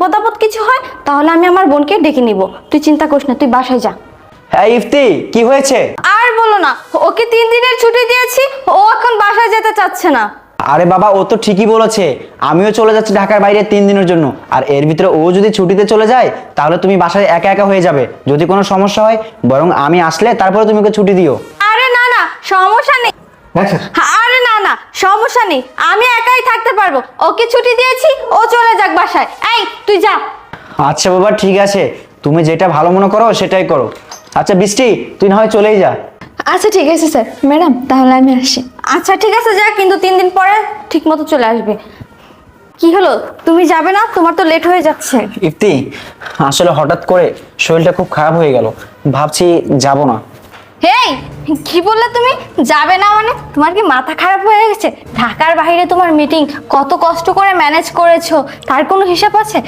বিপদ আপদ কিছু হয় তাহলে আমি আমার বোনকে ডেকে নিব। তুই চিন্তা করিস না, তুই বাসায় যা। হ্যাঁ ইফতি, কি হয়েছে? আর বলো না, ওকে 3 দিনের ছুটি দিয়েছি, ও এখন বাসায় যেতে চাচ্ছে না। আরে বাবা, ও তো ঠিকই বলেছে, আমিও চলে যাচ্ছি ঢাকার বাইরে 3 দিনের জন্য। আর এর ভিতরে ও যদি ছুটিতে চলে যায় তাহলে তুমি বাসায় একা একা হয়ে যাবে। যদি কোনো সমস্যা হয় বরং আমি আসলে তারপরে তুমি ওকে ছুটি দিও। আরে না না, সমস্যা নেই। আচ্ছা আরে না না, সমস্যা নেই, আমি একাই থাকতে পারবো। ওকে ছুটি দিয়েছি, ও চলে যাক বাসায়। এই তুই যা। আচ্ছা বাবা, ঠিক আছে, তুমি যেটা ভালো মনে করো সেটাই করো। আচ্ছা বৃষ্টি, তুই না হয় চলেই যা। আচ্ছা ঠিক আছে স্যার। ম্যাডাম তাহলে আমি আসি। আচ্ছা ঠিক আছে যা, কিন্তু 3 দিন পরে ঠিক মতো চলে আসবে। কি হলো, তুমি যাবে না? তোমার তো লেট হয়ে যাচ্ছে। ইফতি, আসলে হঠাৎ করে শরীরটা খুব খারাপ হয়ে গেল, ভাবছি যাব না। হেই, কি বললে তুমি? যাবে না মানে? তোমার কি মাথা খারাপ হয়ে গেছে? ঢাকার বাইরে তোমার মিটিং, কত কষ্ট করে ম্যানেজ করেছো তার কোনো হিসাব আছে?